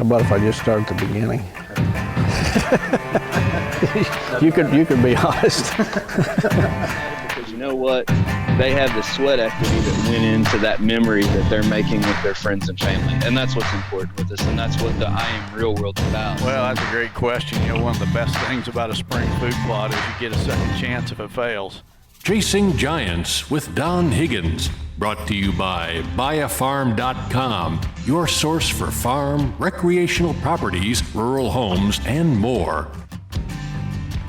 How about if I just start at the beginning? you could be honest. Because you know what? They have the sweat equity that went into that memory that they're making with their friends and family. And that's what's important with us. And that's what the I Am Real World's about. Well, that's a great question. You know, one of the best things about a spring food plot is you get a second chance if it fails. Chasing Giants with Don Higgins, brought to you by buyafarm.com, your source for farm, recreational properties, rural homes, and more.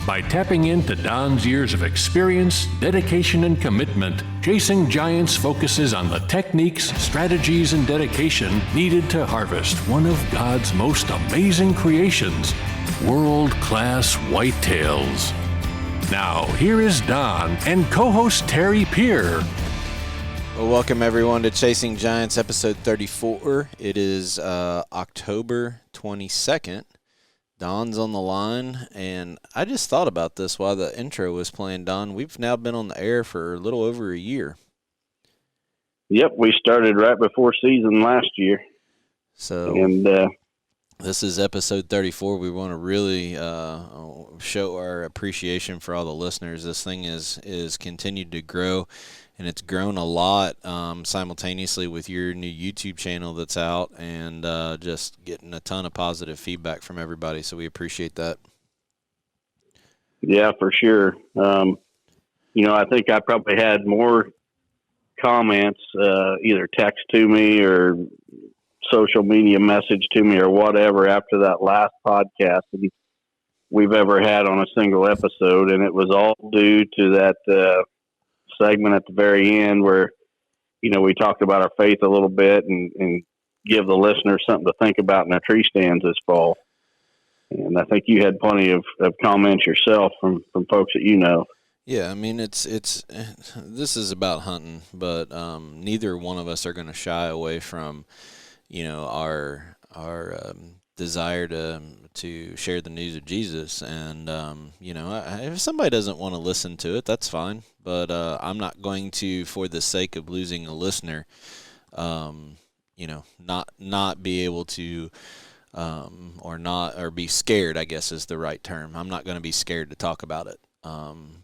By tapping into Don's years of experience, dedication, and commitment, Chasing Giants focuses on the techniques, strategies, and dedication needed to harvest one of God's most amazing creations, world-class whitetails. Now, here is Don and co-host Terry Peer. Well, welcome everyone to Chasing Giants, episode 34. It is October 22nd. Don's on the line, and I just thought about this while the intro was playing, Don. We've now been on the air for a little over a year. Yep, we started right before season last year. So, and this is episode 34. We want to really show our appreciation for all the listeners. This thing is continued to grow, and it's grown a lot simultaneously with your new YouTube channel that's out, and just getting a ton of positive feedback from everybody. So we appreciate that. Yeah, for sure. I think I probably had more comments, either text to me or social media message to me or whatever after that last podcast that we've ever had on a single episode. And it was all due to that segment at the very end where, we talked about our faith a little bit and give the listeners something to think about in their tree stands this fall. And I think you had plenty of comments yourself from folks that you know. Yeah, I mean, it's this is about hunting, but neither one of us are going to shy away from, our desire to share the news of Jesus. And, if somebody doesn't want to listen to it, that's fine. But I'm not going to, for the sake of losing a listener, not be able to or be scared, I guess is the right term. I'm not going to be scared to talk about it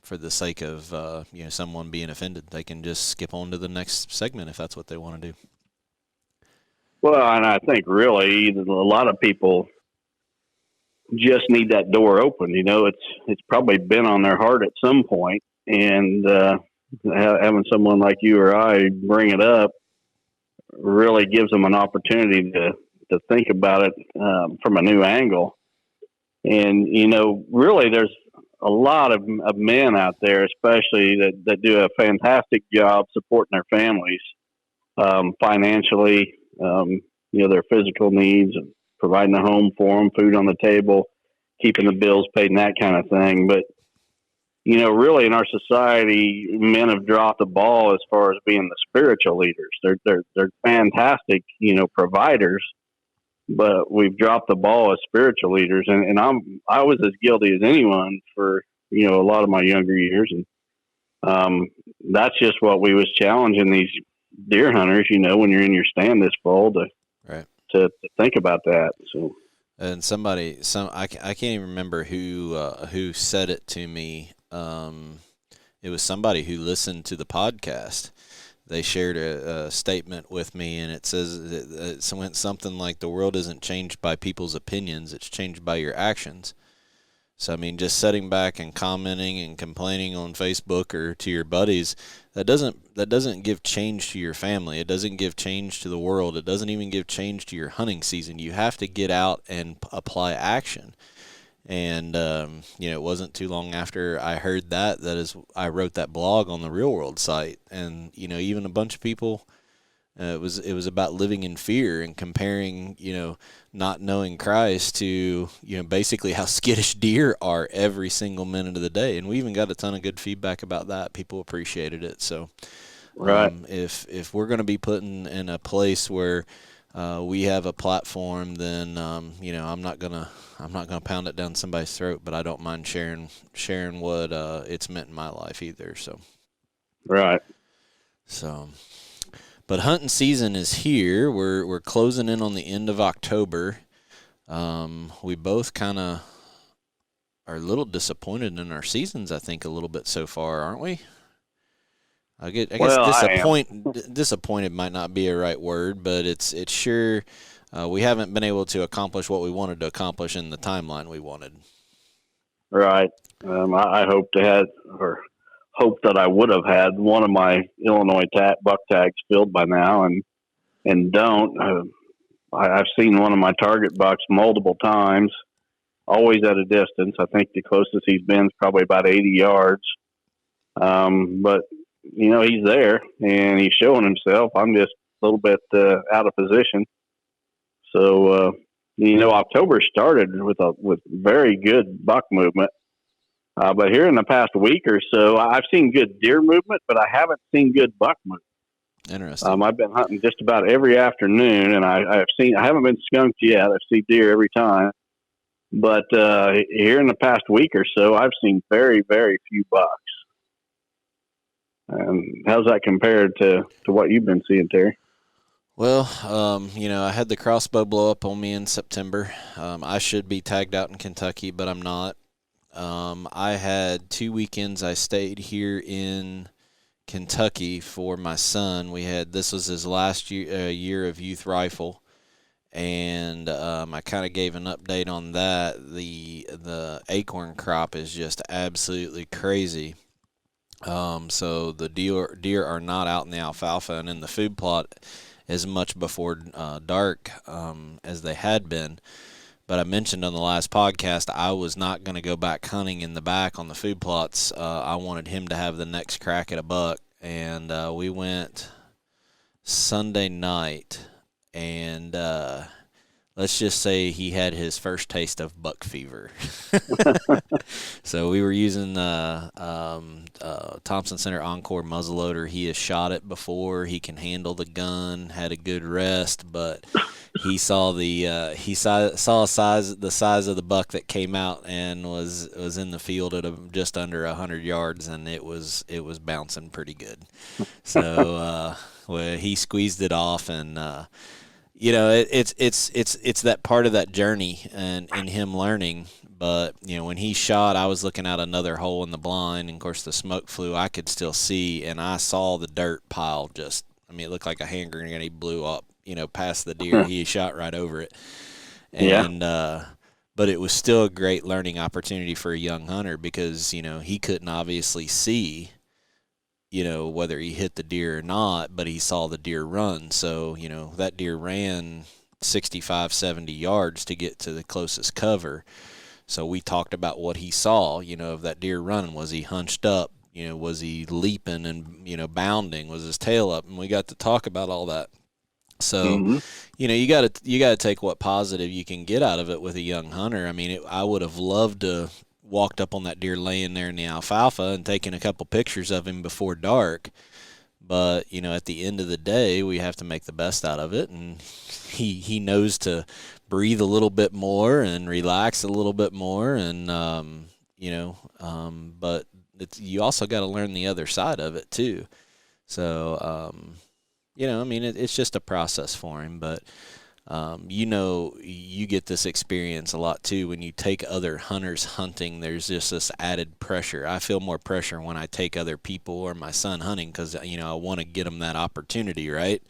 for the sake of, someone being offended. They can just skip on to the next segment if that's what they want to do. Well, and I think really a lot of people just need that door open. It's probably been on their heart at some point, and having someone like you or I bring it up really gives them an opportunity to think about it from a new angle. And, really there's a lot of men out there, especially that do a fantastic job supporting their families financially, their physical needs, and providing a home for them, food on the table, keeping the bills paid, and that kind of thing. But, really in our society, men have dropped the ball as far as being the spiritual leaders. They're fantastic, providers, but we've dropped the ball as spiritual leaders. And I was as guilty as anyone for, a lot of my younger years. And that's just what we was challenging these deer hunters, when you're in your stand this fall to think about that. So, and I can't even remember who said it to me. It was somebody who listened to the podcast. They shared a statement with me, and it says it went something like, "The world isn't changed by people's opinions; it's changed by your actions." So, I mean, just sitting back and commenting and complaining on Facebook or to your buddies, that doesn't give change to your family. It doesn't give change to the world. It doesn't even give change to your hunting season. You have to get out and apply action. And, it wasn't too long after I heard I wrote that blog on the Real World site. And, even a bunch of people, it was about living in fear and comparing, not knowing Christ to, basically how skittish deer are every single minute of the day. And we even got a ton of good feedback about that. People appreciated it. So right. If we're going to be put in a place where we have a platform, then, I'm not gonna pound it down somebody's throat, but I don't mind sharing what it's meant in my life either. So, right. So, but hunting season is here. We're closing in on the end of October. we both kind of are a little disappointed in our seasons, I think, a little bit so far, aren't we? I guess disappointed might not be a right word, but it's sure we haven't been able to accomplish what we wanted to accomplish in the timeline we wanted. Right. I hope that I would have had one of my Illinois buck tags filled by now, and don't. I've seen one of my target bucks multiple times, always at a distance. I think the closest he's been is probably about 80 yards. But he's there and he's showing himself. I'm just a little bit out of position. So, October started with very good buck movement. But here in the past week or so, I've seen good deer movement, but I haven't seen good buck movement. Interesting. I've been hunting just about every afternoon, and I haven't been skunked yet. I see deer every time. But here in the past week or so, I've seen very, very few bucks. How's that compared to what you've been seeing, Terry? Well, I had the crossbow blow up on me in September. I should be tagged out in Kentucky, but I'm not. I had 2 weekends I stayed here in Kentucky for my son. This was his last year of youth rifle, and I kind of gave an update on that. The acorn crop is just absolutely crazy. So the deer are not out in the alfalfa and in the food plot as much before dark as they had been. But I mentioned on the last podcast I was not going to go back hunting in the back on the food plots. I wanted him to have the next crack at a buck, and we went Sunday night, and let's just say he had his first taste of buck fever. So we were using Thompson Center Encore muzzleloader. He has shot it before. He can handle the gun. Had a good rest, but he saw the size of the buck that came out and was in the field at just under 100 yards, and it was bouncing pretty good. So he squeezed it off, and it's that part of that journey and him learning. But when he shot, I was looking out another hole in the blind, and of course the smoke flew. I could still see, and I saw the dirt pile. It looked like a hand grenade, and he blew up. Past the deer. He shot right over it. And but it was still a great learning opportunity for a young hunter because he couldn't obviously see whether he hit the deer or not, but he saw the deer run. So that deer ran 65, 70 yards to get to the closest cover. So we talked about what he saw, of that deer running. Was he hunched up? Was he leaping and, bounding? Was his tail up? And we got to talk about all that. So, you got to take what positive you can get out of it with a young hunter. I would have loved to walked up on that deer laying there in the alfalfa and taken a couple pictures of him before dark. But, at the end of the day, we have to make the best out of it. And he knows to breathe a little bit more and relax a little bit more. And, but you also got to learn the other side of it too. So, it's just a process for him. But, you get this experience a lot too when you take other hunters hunting. There's just this added pressure. I feel more pressure when I take other people or my son hunting because I want to get them that opportunity, right?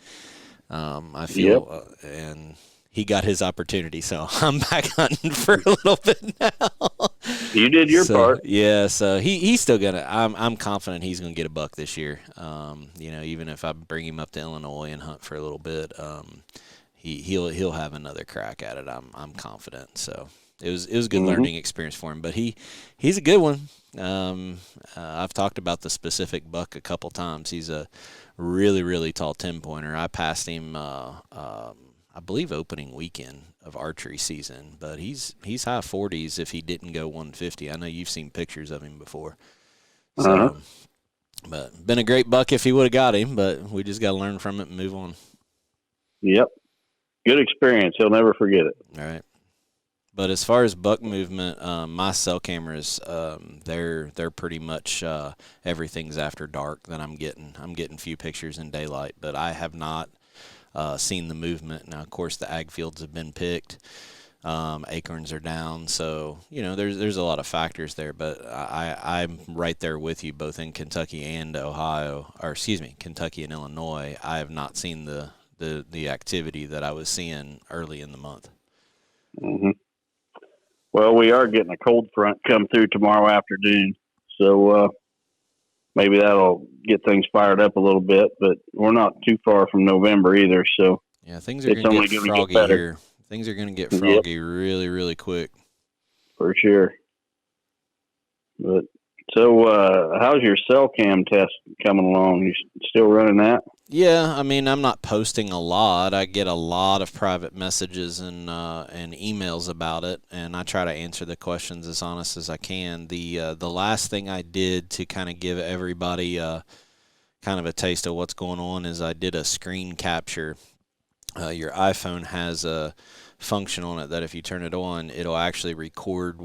I feel, and he got his opportunity, so I'm back hunting for a little bit now. You did your part. Yeah, so he's still gonna. I'm confident he's gonna get a buck this year. Even if I bring him up to Illinois and hunt for a little bit. He'll have another crack at it. I'm confident. So it was a good learning experience for him. But he's a good one. I've talked about the specific buck a couple times. He's a really, really tall 10-pointer. I passed him I believe opening weekend of archery season, but he's high 40s if he didn't go 150. I know you've seen pictures of him before. So but been a great buck if he would have got him, but we just got to learn from it and move on. Yep. Good experience. He'll never forget it. All right. But as far as buck movement, my cell cameras, they're pretty much everything's after dark that I'm getting. I'm getting few pictures in daylight, but I have not seen the movement. Now, of course, the ag fields have been picked. Acorns are down. So, there's a lot of factors there, but I'm right there with you both in Kentucky and Kentucky and Illinois. I have not seen the activity that I was seeing early in the month. Mm-hmm. Well, we are getting a cold front come through tomorrow afternoon. So, maybe that'll get things fired up a little bit, but we're not too far from November either. So yeah, things are going to get froggy here. Things are going to get froggy really, really quick. For sure. But so, how's your cell cam test coming along? You still running that? Yeah, I mean, I'm not posting a lot. I get a lot of private messages and emails about it, and I try to answer the questions as honest as I can. The last thing I did to kind of give everybody kind of a taste of what's going on is I did a screen capture. Your iPhone has a function on it that if you turn it on, it'll actually record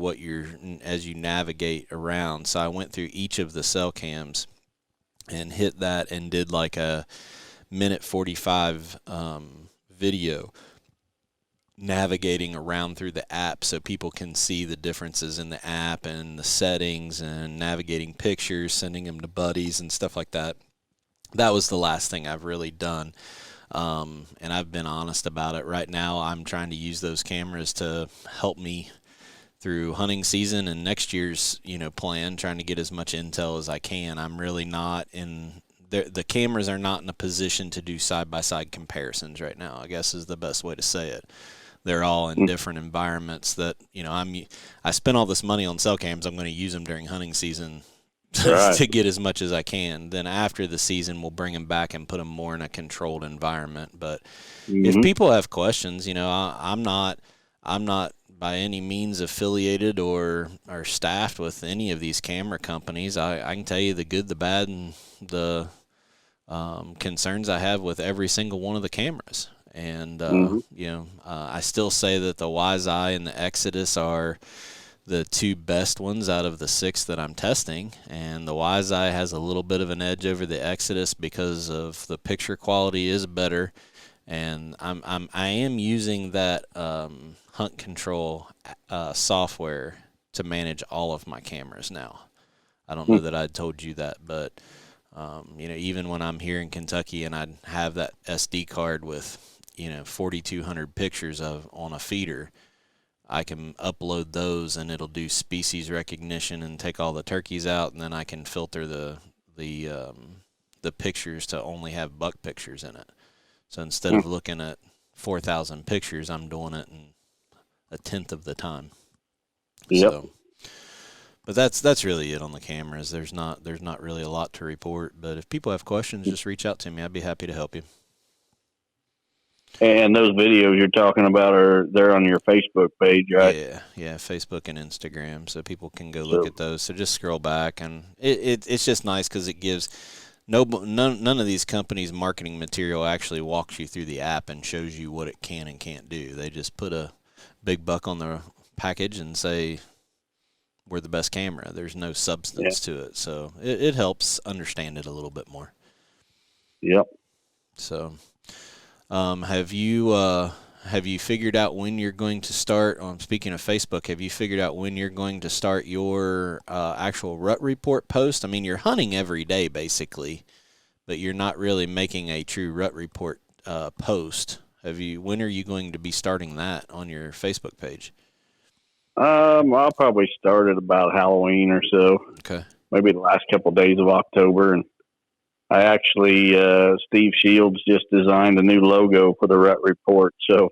as you navigate around. So I went through each of the cell cams and hit that and did like a minute 45 video navigating around through the app so people can see the differences in the app and the settings and navigating pictures, sending them to buddies and stuff like that. That was the last thing I've really done. And I've been honest about it. Right now, I'm trying to use those cameras to help me through hunting season and next year's, plan, trying to get as much intel as I can. I'm really not the cameras are not in a position to do side-by-side comparisons right now, I guess is the best way to say it. They're all in different environments that, I spent all this money on cell cams. I'm going to use them during hunting season to get as much as I can. Then after the season, we'll bring them back and put them more in a controlled environment. But if people have questions, I'm not by any means affiliated or staffed with any of these camera companies. I can tell you the good, the bad, and the concerns I have with every single one of the cameras. And, I still say that the Wiseye and the Exodus are the two best ones out of the 6 that I'm testing, and the Wiseye has a little bit of an edge over the Exodus because of the picture quality is better, and I am using that Hunt Control software to manage all of my cameras now. I don't know that I told you that, but even when I'm here in Kentucky and I have that SD card with 4,200 pictures on a feeder, I can upload those and it'll do species recognition and take all the turkeys out, and then I can filter the pictures to only have buck pictures in it. So instead of looking at 4,000 pictures, I'm doing it in a tenth of the time. Yep. So, but that's really it on the cameras. There's not really a lot to report. But if people have questions, just reach out to me. I'd be happy to help you. And those videos you're talking about they're on your Facebook page, right? Yeah, Facebook and Instagram, so people can go look at those. So just scroll back, and it's just nice because it gives none of these companies' marketing material actually walks you through the app and shows you what it can and can't do. They just put a big buck on the package and say we're the best camera. There's no substance to it, so it helps understand it a little bit more. Yep. So. Have you figured out when you're going to start? Speaking of Facebook, have you figured out when you're going to start your actual rut report post? I mean, you're hunting every day basically, but you're not really making a true rut report post. When are you going to be starting that on your Facebook page? I'll probably start at about Halloween or so. Okay. Maybe the last couple of days of October, and I actually, Steve Shields just designed a new logo for the Rut Report. So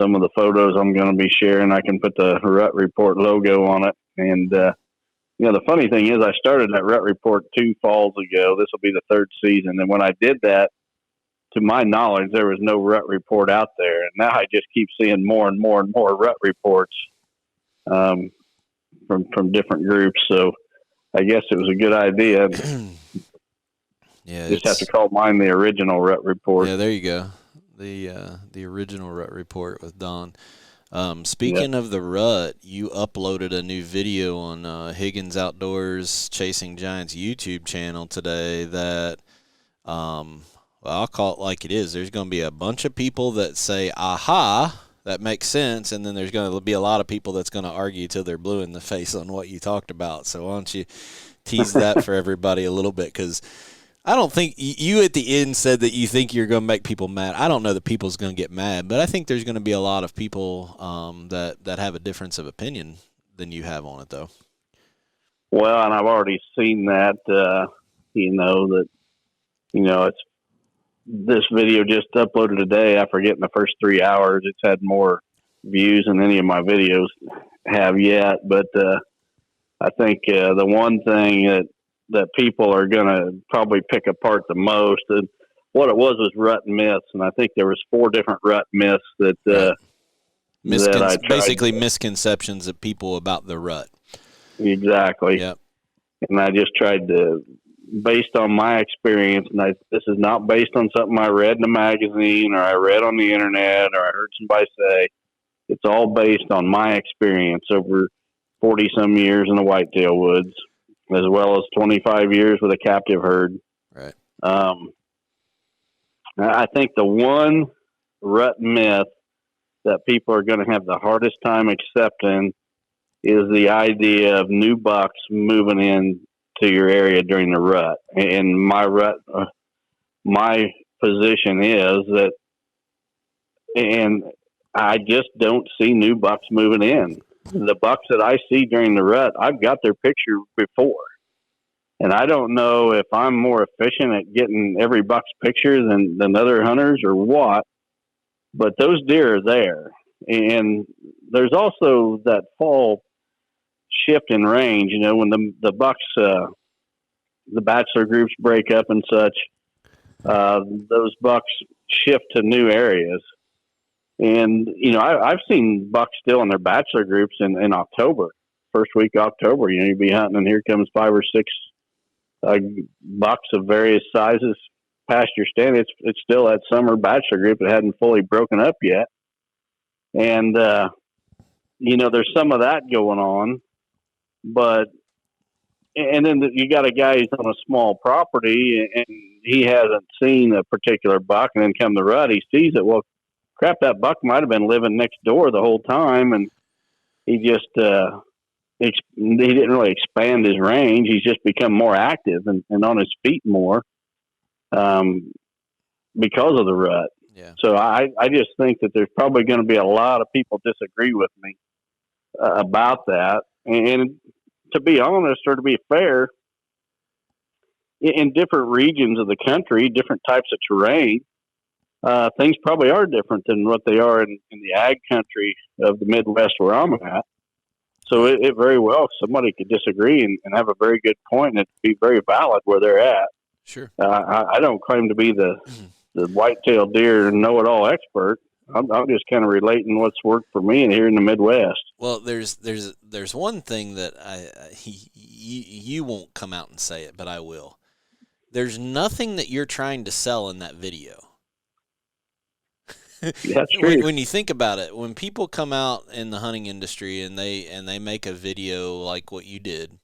some of the photos I'm going to be sharing, I can put the Rut Report logo on it. And, the funny thing is I started that Rut Report 2 falls ago. This will be the 3rd season. And when I did that, to my knowledge, there was no Rut Report out there. And now I just keep seeing more and more and more Rut Reports from different groups. So I guess it was a good idea. Yeah, just have to call mine the original Rut Report. Yeah, there you go. The original Rut Report with Don. Speaking of the rut, you uploaded a new video on Higgins Outdoors Chasing Giants YouTube channel today that, I'll call it like it is. There's going to be a bunch of people that say, aha, that makes sense. And then there's going to be a lot of people that's going to argue till they're blue in the face on what you talked about. So why don't you tease that for everybody a little bit? Because I don't think you at the end said that you think you're going to make people mad. I don't know that people's going to get mad, but I think there's going to be a lot of people that have a difference of opinion than you have on it, though. Well, and I've already seen that, it's this video just uploaded today. I forget in the first 3 hours, it's had more views than any of my videos have yet. But I think the one thing that people are going to probably pick apart the most, and what it was rut myths. And I think there was 4 different rut myths that basically misconceptions of people about the rut. Exactly. Yep. And I just tried to, based on my experience, and this is not based on something I read in a magazine or I read on the internet or I heard somebody say. It's all based on my experience over 40-some years in the whitetail woods, as well as 25 years with a captive herd. Right. I think the one rut myth that people are going to have the hardest time accepting is the idea of new bucks moving in to your area during the rut. And my position is that, and I just don't see new bucks moving in. The bucks that I see during the rut, I've got their picture before. And I don't know if I'm more efficient at getting every buck's picture than other hunters or what, but those deer are there. And there's also that fall shift in range, when the bucks, the bachelor groups break up and such, those bucks shift to new areas. And, I've seen bucks still in their bachelor groups in October, first week of October. You'd be hunting and here comes 5 or 6 bucks of various sizes past your stand. It's still that summer bachelor group that hadn't fully broken up yet. And, there's some of that going on. But, and then you got a guy who's on a small property and he hasn't seen a particular buck, and then come the rut, he sees it. Well, crap, that buck might have been living next door the whole time, and he just, he didn't really expand his range. He's just become more active and on his feet more, because of the rut. Yeah. So I just think that there's probably going to be a lot of people disagree with me about that. And to be honest, or to be fair, in different regions of the country, different types of terrain, things probably are different than what they are in the ag country of the Midwest where I'm at. So it very well, somebody could disagree and have a very good point, and it'd be very valid where they're at. Sure. I don't claim to be the whitetail deer know-it-all expert. I'm just kind of relating what's worked for me here in the Midwest. Well, there's one thing that you won't come out and say it, but I will. There's nothing that you're trying to sell in that video. That's true. When you think about it, when people come out in the hunting industry and they make a video like what you did,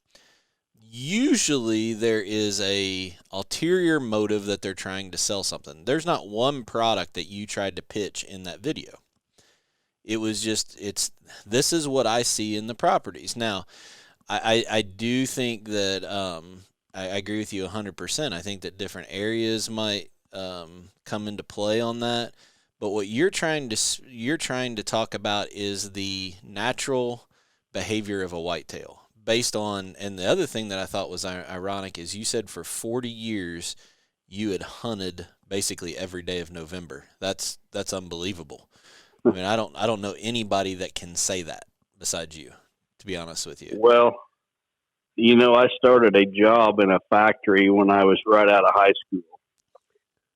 usually there is a ulterior motive that they're trying to sell something. There's not one product that you tried to pitch in that video. It was just, this is what I see in the properties. Now, I do think that I agree with you 100%. I think that different areas might come into play on that. But what you're trying to talk about is the natural behavior of a whitetail based on, and the other thing that I thought was ironic is you said for 40 years you had hunted basically every day of November. That's unbelievable. I mean, I don't know anybody that can say that besides you, to be honest with you. Well, I started a job in a factory when I was right out of high school.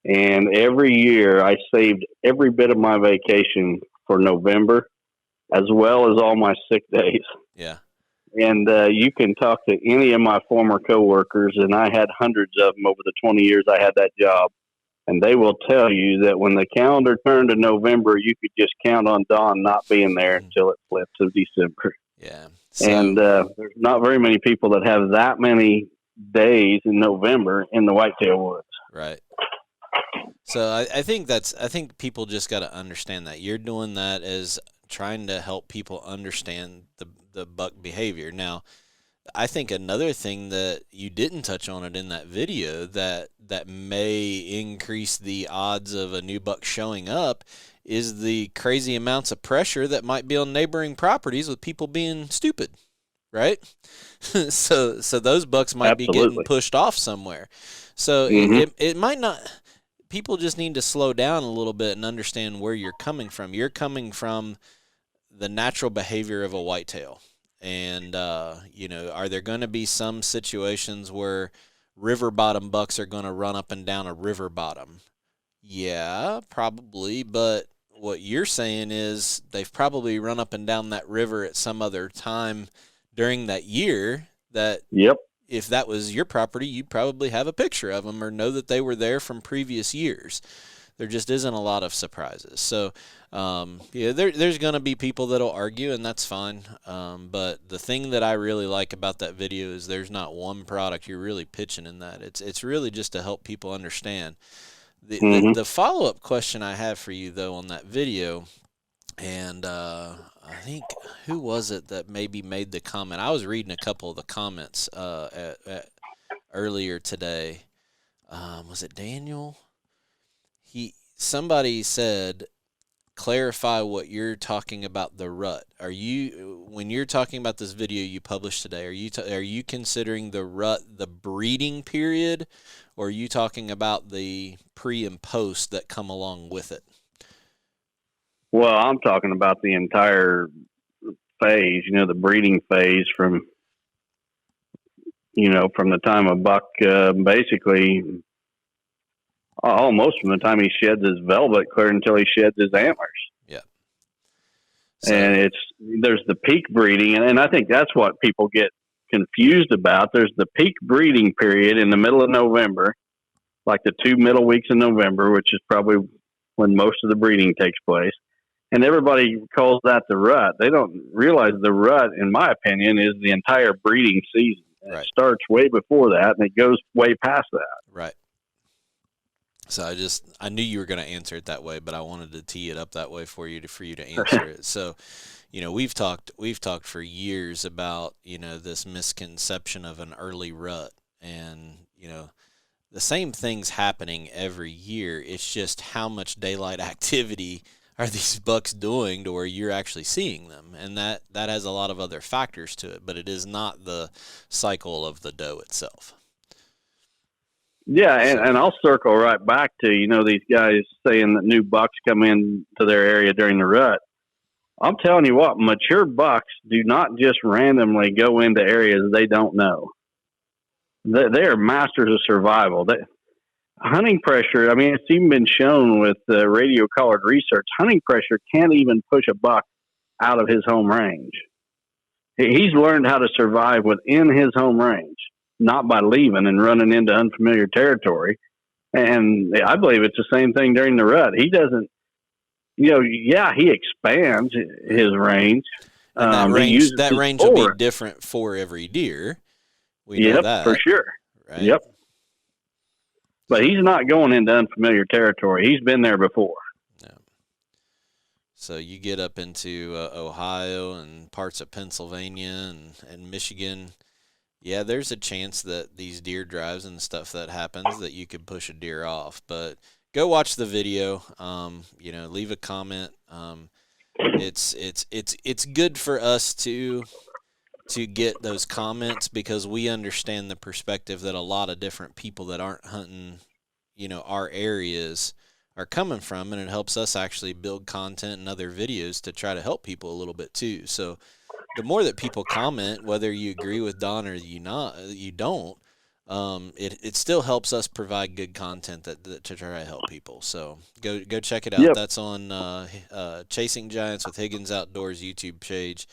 And every year I saved every bit of my vacation for November, as well as all my sick days. Yeah. And you can talk to any of my former coworkers, and I had hundreds of them over the 20 years I had that job. And they will tell you that when the calendar turned to November, you could just count on Don not being there until it flipped to December. Yeah. And there's not very many people that have that many days in November in the whitetail woods. Right. So I think people just got to understand that you're doing that as trying to help people understand the buck behavior. Now, I think another thing that you didn't touch on it in that video that may increase the odds of a new buck showing up is the crazy amounts of pressure that might be on neighboring properties with people being stupid, right? so those bucks might be getting pushed off somewhere. So it might not. People just need to slow down a little bit and understand where you're coming from. You're coming from the natural behavior of a whitetail. And, are there going to be some situations where river bottom bucks are going to run up and down a river bottom? Yeah, probably. But what you're saying is they've probably run up and down that river at some other time during that year that if that was your property, you'd probably have a picture of them or know that they were there from previous years. There just isn't a lot of surprises. So, there's going to be people that'll argue, and that's fine. But the thing that I really like about that video is there's not one product you're really pitching in that. It's really just to help people understand. The follow-up question I have for you, though, on that video, and I think, who was it that maybe made the comment? I was reading a couple of the comments earlier today. Was it Daniel? Somebody said, clarify what you're talking about the rut. When you're talking about this video you published today, are you considering the rut the breeding period, or are you talking about the pre and post that come along with it? Well, I'm talking about the entire phase, the breeding phase from the time a buck basically almost from the time he sheds his velvet clear until he sheds his antlers. Yeah. So, and there's the peak breeding, and I think that's what people get confused about. There's the peak breeding period in the middle of November, like the 2 middle weeks in November, which is probably when most of the breeding takes place. And everybody calls that the rut. They don't realize the rut, in my opinion, is the entire breeding season. Right. It starts way before that, and it goes way past that. Right. So I knew you were going to answer it that way, but I wanted to tee it up that way for you to answer it. So, we've talked for years about, this misconception of an early rut, and, the same thing's happening every year. It's just how much daylight activity are these bucks doing to where you're actually seeing them, and that has a lot of other factors to it, but it is not the cycle of the doe itself. Yeah, and I'll circle right back to, these guys saying that new bucks come in to their area during the rut. I'm telling you what, mature bucks do not just randomly go into areas they don't know. They are masters of survival. Hunting pressure, it's even been shown with radio collared research, hunting pressure can't even push a buck out of his home range. He's learned how to survive within his home range, not by leaving and running into unfamiliar territory. And I believe it's the same thing during the rut. He doesn't, he expands his range. And that range will be different for every deer. We know that. For sure. Right? Yep. But he's not going into unfamiliar territory. He's been there before. Yeah. So you get up into Ohio and parts of Pennsylvania and Michigan. Yeah, there's a chance that these deer drives and stuff that happens that you could push a deer off. But go watch the video. Leave a comment. It's good for us to get those comments because we understand the perspective that a lot of different people that aren't hunting, our areas are coming from, and it helps us actually build content and other videos to try to help people a little bit too. So the more that people comment, whether you agree with Don or you don't, it still helps us provide good content that to try to help people. So go check it out. Yep. That's on Chasing Giants with Higgins Outdoors YouTube page.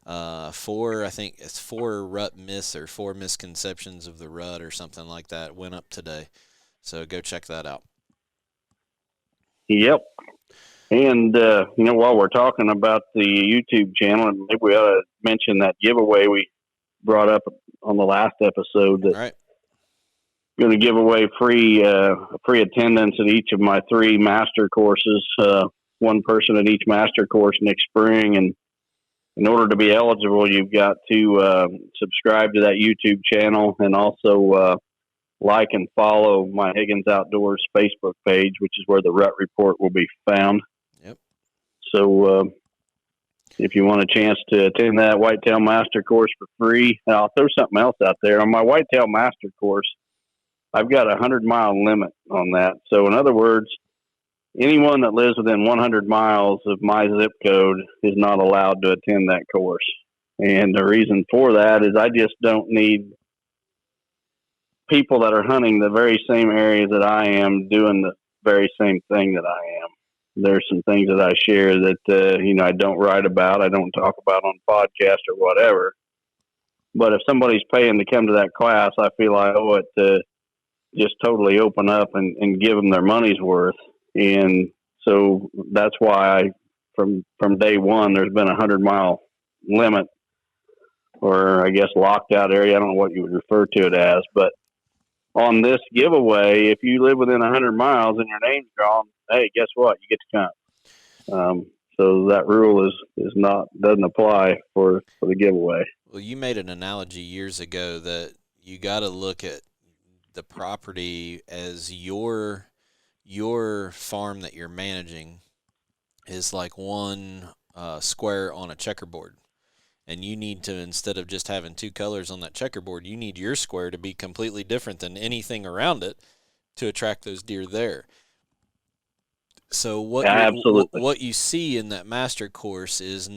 I think it's 4 rut myths or 4 misconceptions of the rut or something like that went up today. So go check that out. Yep. And, while we're talking about the YouTube channel, maybe we ought to mention that giveaway we brought up on the last episode that going to give away free attendance at each of my 3 master courses. One person at each master course next spring, and in order to be eligible, you've got to subscribe to that YouTube channel and also like and follow my Higgins Outdoors Facebook page, which is where the Rut Report will be found. Yep. So if you want a chance to attend that Whitetail Master Course for free, and I'll throw something else out there. On my Whitetail Master Course, I've got a 100-mile limit on that. So in other words, anyone that lives within 100 miles of my zip code is not allowed to attend that course. And the reason for that is I just don't need people that are hunting the very same areas that I am doing the very same thing that I am. There's some things that I share that, I don't write about, I don't talk about on podcast or whatever. But if somebody's paying to come to that class, I feel I owe it to just totally open up and give them their money's worth. And so that's why from day one, there's been a 100-mile limit, or I guess locked out area. I don't know what you would refer to it as, but on this giveaway, if you live within 100 miles and your name's drawn, hey, guess what? You get to come. So that rule doesn't apply for the giveaway. Well, you made an analogy years ago that you got to look at the property as your farm that you're managing is like one square on a checkerboard. And you need to, instead of just having 2 colors on that checkerboard, you need your square to be completely different than anything around it to attract those deer there. So what you see in that master course is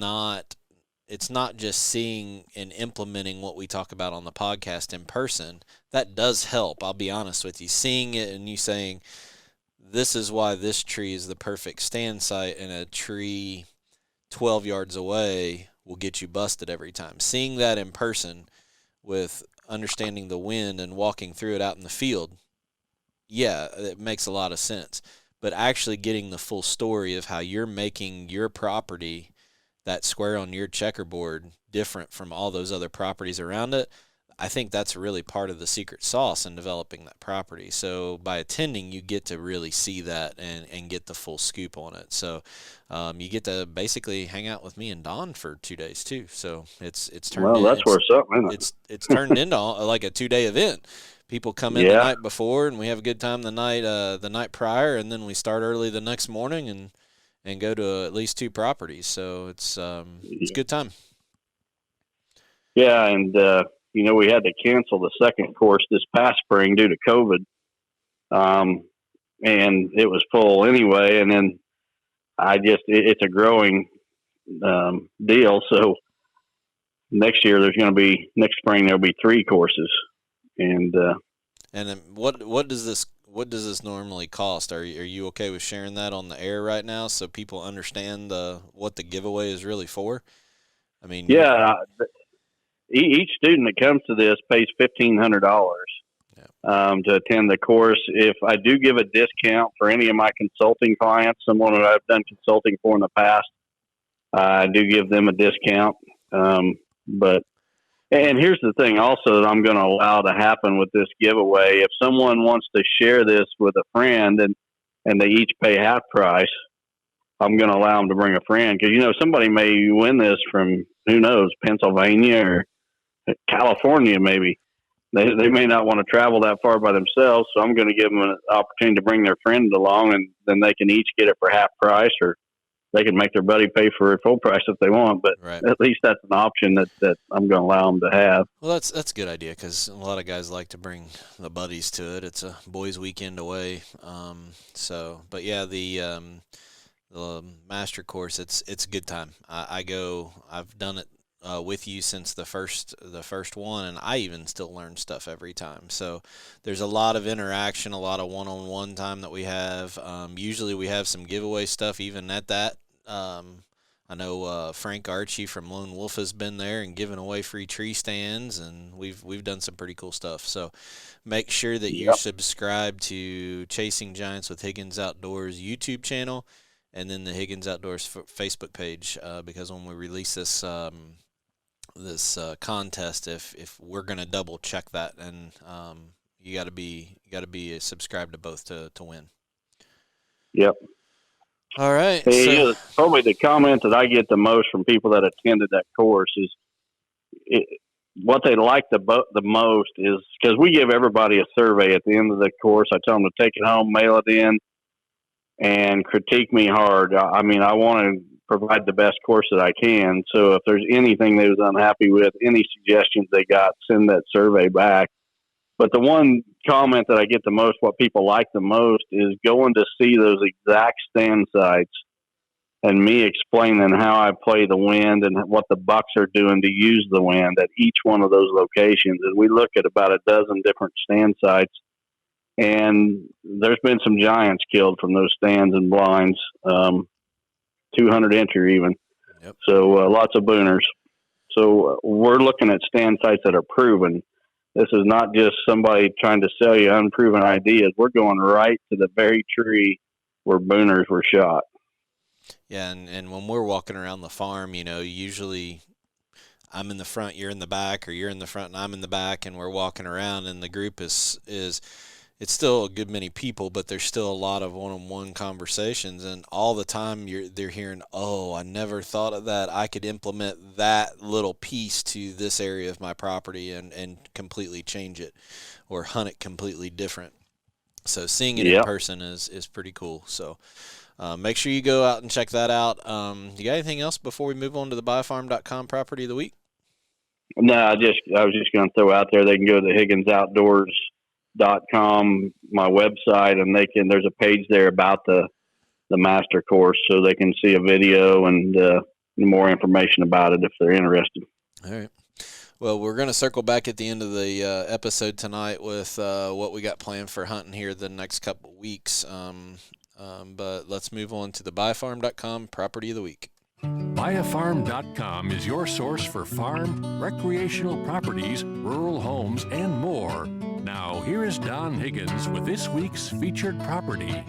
it's not just seeing and implementing what we talk about on the podcast in person. That does help, I'll be honest with you. Seeing it and you saying, this is why this tree is the perfect stand site, and a tree 12 yards away will get you busted every time. Seeing that in person with understanding the wind and walking through it out in the field, yeah, it makes a lot of sense. But actually getting the full story of how you're making your property, that square on your checkerboard, different from all those other properties around it, I think that's really part of the secret sauce in developing that property. So by attending, you get to really see that and get the full scoop on it. So you get to basically hang out with me and Don for 2 days too. So it's turned. Well, that's worth something, isn't it? It's turned into like a 2-day event. People come in the night before, and we have a good time the night prior, and then we start early the next morning and go to at least 2 properties. So it's a good time. Yeah, and we had to cancel the second course this past spring due to COVID, and it was full anyway. And then it's a growing deal. So next spring there'll be 3 courses. And then what does this normally cost? Are you okay with sharing that on the air right now so people understand what the giveaway is really for? I mean, yeah, each student that comes to this pays $1,500 to attend the course. If I do give a discount for any of my consulting clients, someone that I've done consulting for in the past, I do give them a discount. And here's the thing also that I'm going to allow to happen with this giveaway. If someone wants to share this with a friend and they each pay half price, I'm going to allow them to bring a friend. Because, somebody may win this from, who knows, Pennsylvania or California maybe. They may not want to travel that far by themselves, so I'm going to give them an opportunity to bring their friend along, and then they can each get it for half price, or they can make their buddy pay for it full price if they want, but right. At least that's an option that I'm going to allow them to have. Well, that's a good idea, because a lot of guys like to bring the buddies to it. It's a boys' weekend away. But yeah, the master course, it's a good time. I've done it with you since the first one, and I even still learn stuff every time. So there's a lot of interaction, a lot of one-on-one time that we have. Usually we have some giveaway stuff even at that. I know Frank Archie from Lone Wolf has been there and given away free tree stands, and we've done some pretty cool stuff. So make sure that you subscribe to Chasing Giants with Higgins Outdoors YouTube channel, and then the Higgins Outdoors Facebook page, because when we release this contest, if we're going to double check that, and You got to be subscribed to both to win. Yep. All right. Hey, probably the comment that I get the most from people that attended that course is what they like the most is because we give everybody a survey at the end of the course. I tell them to take it home, mail it in, and critique me hard. I mean, I want to provide the best course that I can. So if there's anything they was unhappy with, any suggestions they got, send that survey back. But the one comment that I get the most, what people like the most, is going to see those exact stand sites and me explaining how I play the wind and what the bucks are doing to use the wind at each one of those locations. And we look at about a dozen different stand sites, and there's been some giants killed from those stands and blinds, 200 incher even. Yep. So lots of booners. So we're looking at stand sites that are proven. This is not just somebody trying to sell you unproven ideas. We're going right to the very tree where booners were shot. Yeah, and when we're walking around the farm, usually I'm in the front, you're in the back, or you're in the front and I'm in the back, and we're walking around, and the group is it's still a good many people, but there's still a lot of one-on-one conversations, and all the time they're hearing, oh, I never thought of that. I could implement that little piece to this area of my property and completely change it or hunt it completely different. So seeing it in person is pretty cool. So make sure you go out and check that out. You got anything else before we move on to the biofarm.com property of the week? No, I was just going to throw out there, they can go to the HigginsOutdoors.com, my website, and there's a page there about the master course, so they can see a video and more information about it if they're interested. All right. Well, we're going to circle back at the end of the episode tonight with what we got planned for hunting here the next couple weeks. But let's move on to the biofarm.com property of the week. Biofarm.com is your source for farm, recreational properties, rural homes, and more. Now, here is Don Higgins with this week's featured property.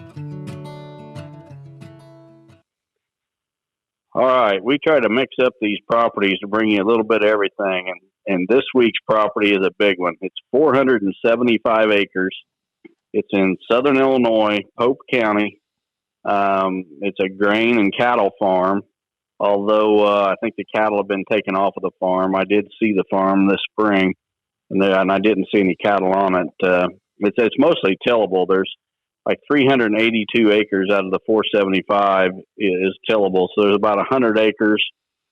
All right. We try to mix up these properties to bring you a little bit of everything. And this week's property is a big one. It's 475 acres. It's in southern Illinois, Pope County. It's a grain and cattle farm. Although I think the cattle have been taken off of the farm. I did see the farm this spring, and I didn't see any cattle on it. It's mostly tillable. There's like 382 acres out of the 475 is tillable. So there's about 100 acres,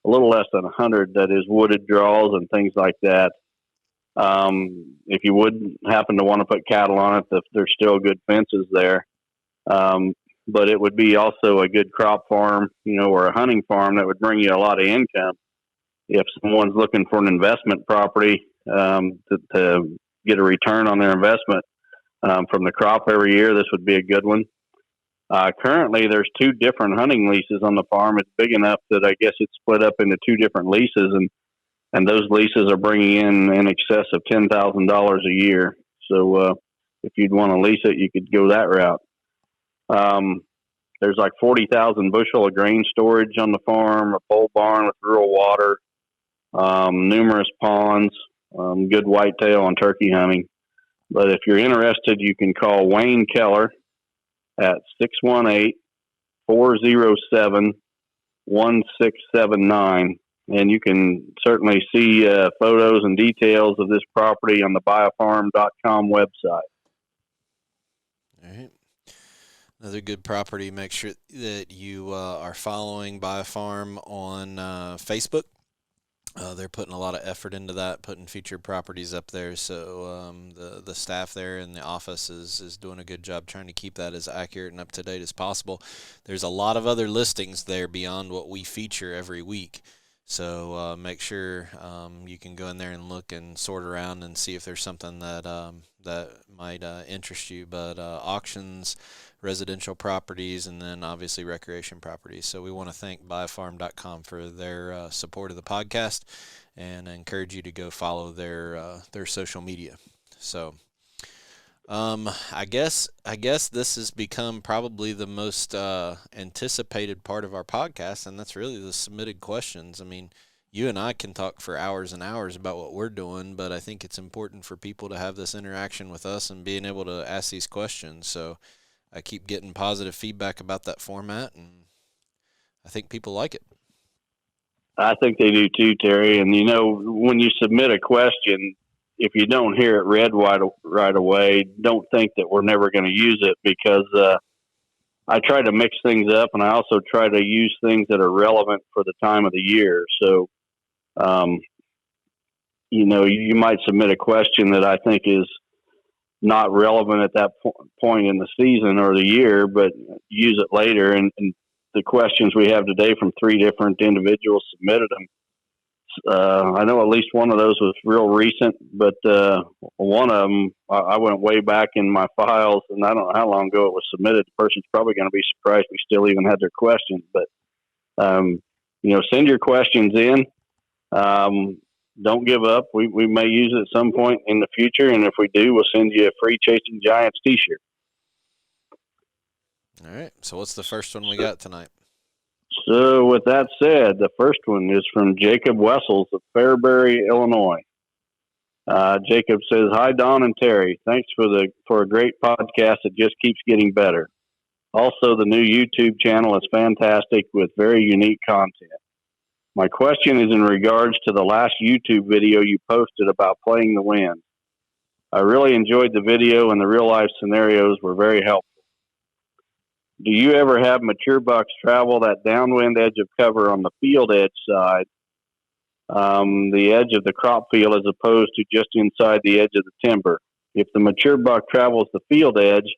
a little less than 100 that is wooded draws and things like that. If you would happen to want to put cattle on it, there's still good fences there. But it would be also a good crop farm, or a hunting farm that would bring you a lot of income. If someone's looking for an investment property to get a return on their investment from the crop every year, this would be a good one. Currently, there's 2 different hunting leases on the farm. It's big enough that I guess it's split up into 2 different leases, and those leases are bringing in excess of $10,000 a year. So if you'd want to lease it, you could go that route. There's like 40,000 bushel of grain storage on the farm, a pole barn with rural water, numerous ponds, good whitetail and turkey hunting. But if you're interested, you can call Wayne Keller at 618-407-1679. And you can certainly see photos and details of this property on the biofarm.com website. All right. Another good property. Make sure that you are following Biofarm on Facebook. They're putting a lot of effort into that, putting featured properties up there. So the staff there in the office is doing a good job trying to keep that as accurate and up to date as possible. There's a lot of other listings there beyond what we feature every week. So make sure you can go in there and look and sort around and see if there's something that might interest you. But auctions, residential properties, and then obviously recreation properties. So we want to thank biofarm.com for their support of the podcast and encourage you to go follow their social media. So I guess this has become probably the most anticipated part of our podcast, and that's really the submitted questions. I mean, you and I can talk for hours and hours about what we're doing, but I think it's important for people to have this interaction with us and being able to ask these questions. So I keep getting positive feedback about that format, and I think people like it. I think they do too, Terry. And, you know, when you submit a question, if you don't hear it read right away, don't think that we're never going to use it, because I try to mix things up, and I also try to use things that are relevant for the time of the year. So, you know, you might submit a question that I think is not relevant at that point in the season or the year, but use it later. And the questions we have today from 3 different individuals submitted them. I know at least one of those was real recent, but one of them, I went way back in my files, and I don't know how long ago it was submitted. The person's probably going to be surprised we still even had their questions. But, you know, send your questions in. Don't give up. We may use it at some point in the future, and if we do, we'll send you a free Chasing Giants t-shirt. All right. So what's the first one we got tonight? So with that said, the first one is from Jacob Wessels of Fairbury, Illinois. Jacob says, "Hi, Don and Terry. Thanks for a great podcast that just keeps getting better. Also, the new YouTube channel is fantastic with very unique content. My question is in regards to the last YouTube video you posted about playing the wind. I really enjoyed the video, and the real-life scenarios were very helpful. Do you ever have mature bucks travel that downwind edge of cover on the field edge side, the edge of the crop field, as opposed to just inside the edge of the timber? If the mature buck travels the field edge,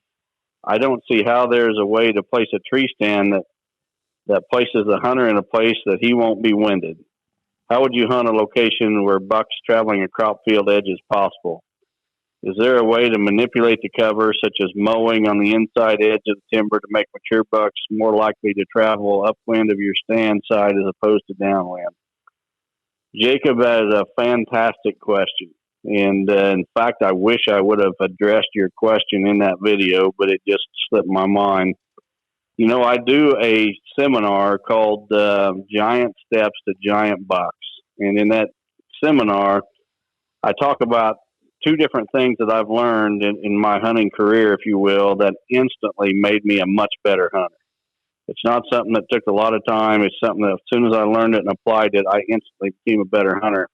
I don't see how there's a way to place a tree stand that places the hunter in a place that he won't be winded. How would you hunt a location where bucks traveling a crop field edge is possible? Is there a way to manipulate the cover, such as mowing on the inside edge of the timber, to make mature bucks more likely to travel upwind of your stand side as opposed to downwind?" Jacob has a fantastic question. And in fact, I wish I would have addressed your question in that video, but it just slipped my mind. You know, I do a seminar called Giant Steps to Giant Bucks. And in that seminar, I talk about 2 different things that I've learned in my hunting career, if you will, that instantly made me a much better hunter. It's not something that took a lot of time. It's something that as soon as I learned it and applied it, I instantly became a better hunter.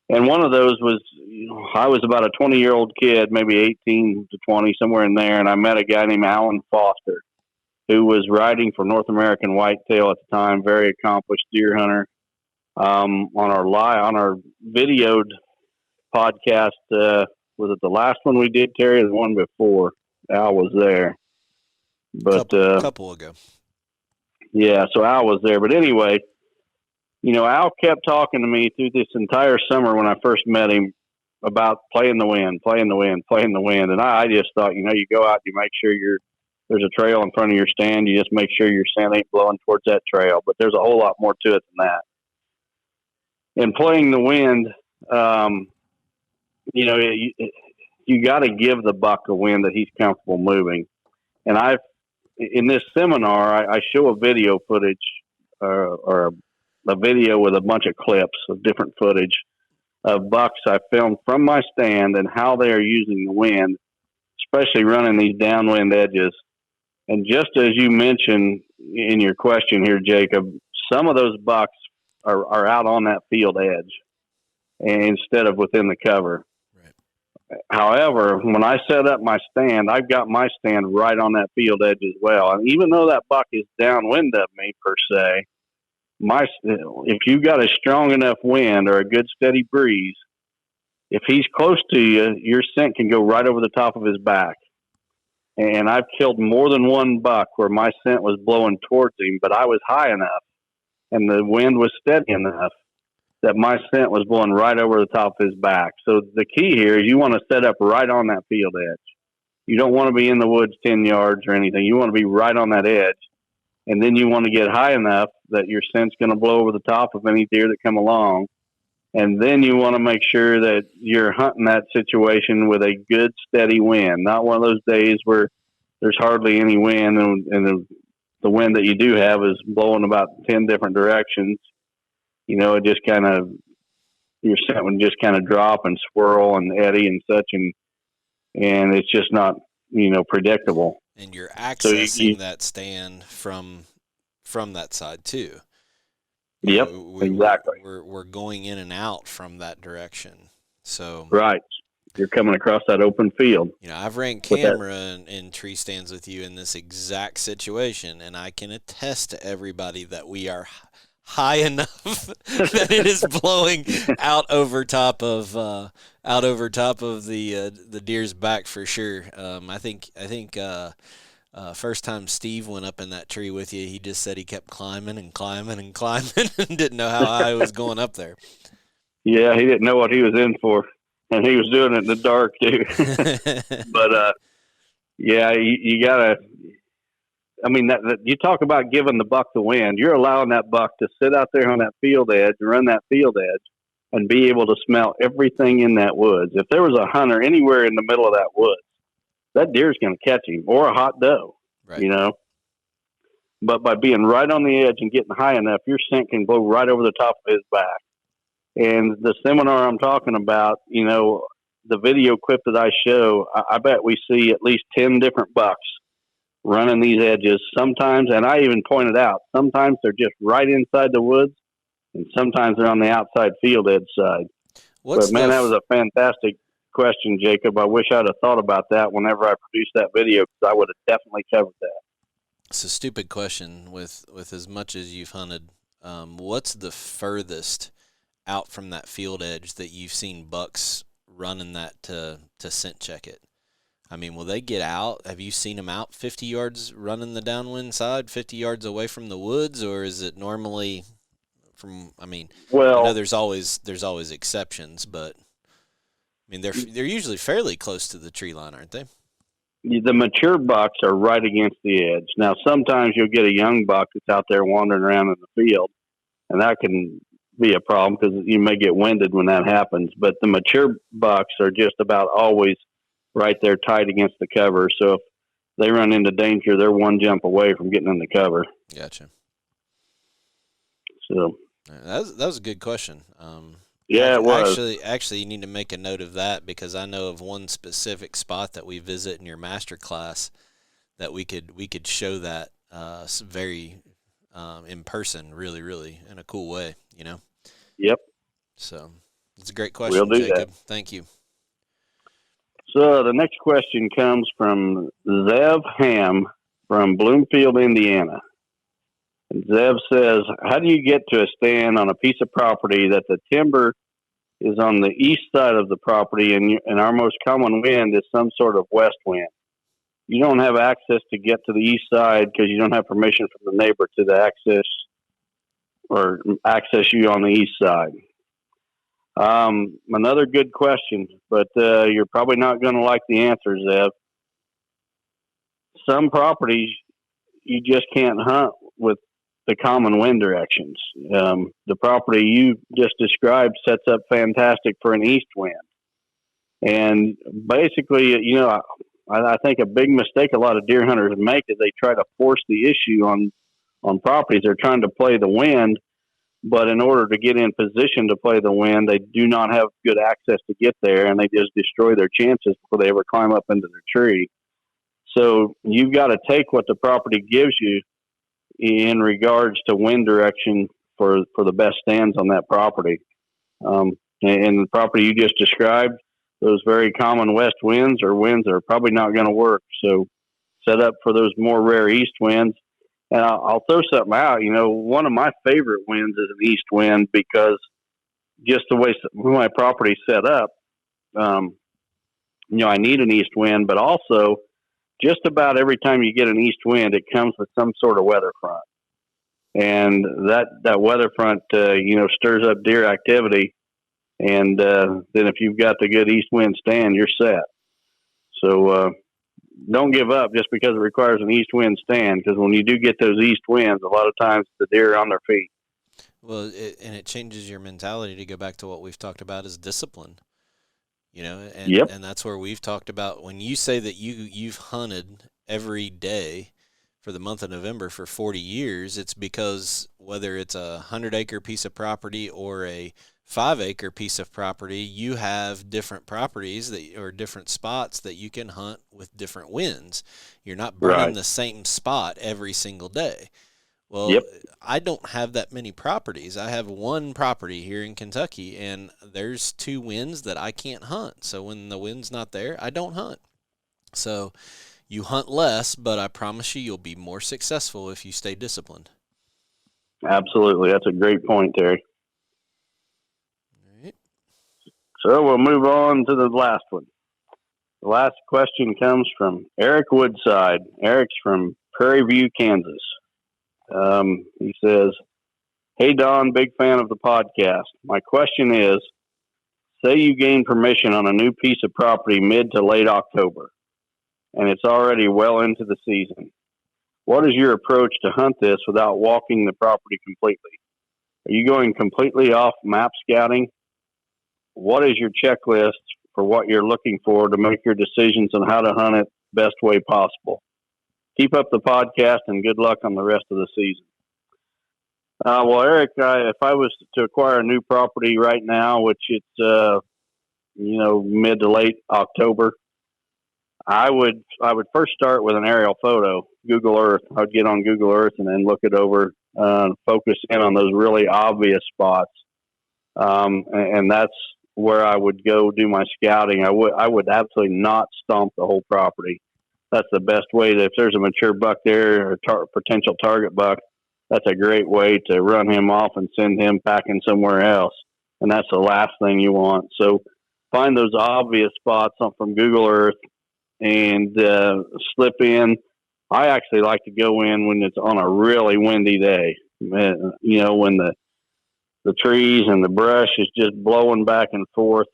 And one of those was, you know, I was about a 20-year-old kid, maybe 18 to 20, somewhere in there, and I met a guy named Alan Foster, who was riding for North American Whitetail at the time, very accomplished deer hunter. On our videoed podcast, was it the last one we did, Terry, or the one before? Al was there. But couple ago. Yeah, so Al was there. But anyway, you know, Al kept talking to me through this entire summer when I first met him about playing the wind. And I just thought, you know, you go out, you make sure there's a trail in front of your stand. You just make sure your scent ain't blowing towards that trail. But there's a whole lot more to it than that. And playing the wind, you know, you got to give the buck a wind that he's comfortable moving. And in this seminar, I show a video footage or a video with a bunch of clips of different footage of bucks I filmed from my stand and how they are using the wind, especially running these downwind edges. And just as you mentioned in your question here, Jacob, some of those bucks are out on that field edge instead of within the cover. Right. However, when I set up my stand, I've got my stand right on that field edge as well. And even though that buck is downwind of me per se, if you've got a strong enough wind or a good steady breeze, if he's close to you, your scent can go right over the top of his back. And I've killed more than one buck where my scent was blowing towards him, but I was high enough and the wind was steady enough that my scent was blowing right over the top of his back. So the key here is you want to set up right on that field edge. You don't want to be in the woods 10 yards or anything. You want to be right on that edge. And then you want to get high enough that your scent's going to blow over the top of any deer that come along. And then you want to make sure that you're hunting that situation with a good, steady wind, not one of those days where there's hardly any wind and the wind that you do have is blowing about 10 different directions. it just kind of, your scent would just kind of drop and swirl and eddy and such, and it's just not, predictable. And you're accessing that stand from that side too. Yep, exactly. We're going in and out from that direction. So right, you're coming across that open field. I've ran camera in tree stands with you in this exact situation, and I can attest to everybody that we are high enough that it is blowing out over top of the deer's back for sure. I think first time Steve went up in that tree with you, he just said he kept climbing and climbing and climbing and didn't know how high he was going up there. Yeah, he didn't know what he was in for, and he was doing it in the dark too. But yeah, you gotta. I mean, that you talk about giving the buck the wind. You're allowing that buck to sit out there on that field edge, run that field edge, and be able to smell everything in that woods. If there was a hunter anywhere in the middle of that woods, that deer's going to catch him, or a hot doe, right. But by being right on the edge and getting high enough, your scent can blow right over the top of his back. And the seminar I'm talking about, the video clip that I show, I bet we see at least 10 different bucks running these edges sometimes. And I even pointed out, sometimes they're just right inside the woods, and sometimes they're on the outside field edge side. But man, that was a fantastic question, Jacob. I wish I'd have thought about that whenever I produced that video, because I would have definitely covered that. It's a stupid question. With as much as you've hunted, what's the furthest out from that field edge that you've seen bucks running that to scent check it? I mean, will they get out? Have you seen them out 50 yards running the downwind side, 50 yards away from the woods, or is it normally from? I mean, well, I know there's always exceptions, but I mean they're usually fairly close to the tree line, aren't they? The mature bucks are right against the edge. Now, sometimes you'll get a young buck that's out there wandering around in the field, and that can be a problem because you may get winded when that happens. But the mature bucks are just about always right there tight against the cover. So if they run into danger, they're one jump away from getting in the cover. Gotcha. So that was a good question. Yeah, it was. Actually, you need to make a note of that, because I know of one specific spot that we visit in your master class that we could show that very in person, really, really in a cool way. Yep. So it's a great question, we'll do Jacob. That. Thank you. So the next question comes from Zev Ham from Bloomfield, Indiana. And Zev says, how do you get to a stand on a piece of property that the timber is on the east side of the property, and our most common wind is some sort of west wind? You don't have access to get to the east side because you don't have permission from the neighbor to access you on the east side. Another good question, but you're probably not going to like the answer, Zev. Some properties you just can't hunt with the common wind directions. The property you just described sets up fantastic for an east wind. And basically, I think a big mistake a lot of deer hunters make is they try to force the issue on properties. They're trying to play the wind, but in order to get in position to play the wind, they do not have good access to get there, and they just destroy their chances before they ever climb up into their tree. So you've got to take what the property gives you in regards to wind direction for the best stands on that property. And the property you just described, those very common west winds or winds are probably not going to work. So set up for those more rare east winds. And I'll throw something out. One of my favorite winds is an east wind, because just the way my property's set up, I need an east wind, but also just about every time you get an east wind, it comes with some sort of weather front. And that weather front, stirs up deer activity. And then if you've got the good east wind stand, you're set. So don't give up just because it requires an east wind stand, because when you do get those east winds, a lot of times the deer are on their feet. Well, it changes your mentality to go back to what we've talked about as discipline. And that's where we've talked about, when you say that you've hunted every day for the month of November for 40 years, it's because whether it's a 100-acre piece of property or a 5-acre piece of property, you have different properties or different spots that you can hunt with different winds. You're not burning the same spot every single day. Well, I don't have that many properties. I have one property here in Kentucky, and there's 2 winds that I can't hunt. So when the wind's not there, I don't hunt. So you hunt less, but I promise you'll be more successful if you stay disciplined. Absolutely. That's a great point, Terry. All right. So we'll move on to the last one. The last question comes from Eric Woodside. Eric's from Prairie View, Kansas. He says, "Hey, Don, big fan of the podcast. My question is, say you gain permission on a new piece of property mid to late October, and it's already well into the season. What is your approach to hunt this without walking the property completely? Are you going completely off map scouting? What is your checklist for what you're looking for to make your decisions on how to hunt it best way possible? Keep up the podcast and good luck on the rest of the season." Well, Eric, if I was to acquire a new property right now, which it's, mid to late October, I would first start with an aerial photo, Google Earth. I would get on Google Earth and then look it over, focus in on those really obvious spots. And that's where I would go do my scouting. I would absolutely not stomp the whole property. That's the best way if there's a mature buck there or potential target buck, that's a great way to run him off and send him packing somewhere else. And that's the last thing you want. So find those obvious spots from Google Earth and slip in. I actually like to go in when it's on a really windy day, when the trees and the brush is just blowing back and forth.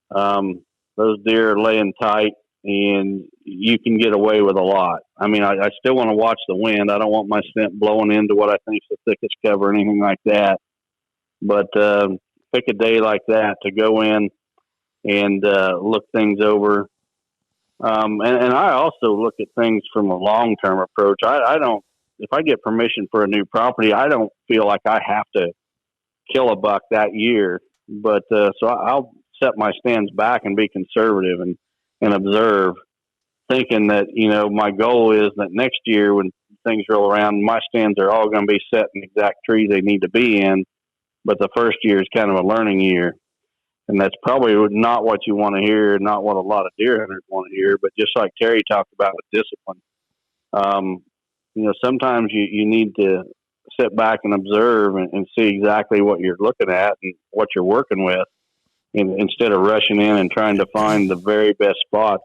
Those deer are laying tight, and you can get away with a lot. I mean, I still want to watch the wind. I don't want my scent blowing into what I think is the thickest cover or anything like that. But pick a day like that to go in and look things over. And I also look at things from a long-term approach. I don't, if I get permission for a new property, I don't feel like I have to kill a buck that year. But so I'll set my stands back and be conservative and observe, thinking that, my goal is that next year when things roll around, my stands are all going to be set in the exact trees they need to be in. But the first year is kind of a learning year. And that's probably not what you want to hear, not what a lot of deer hunters want to hear. But just like Terry talked about with discipline, sometimes you need to sit back and observe and see exactly what you're looking at and what you're working with, instead of rushing in and trying to find the very best spot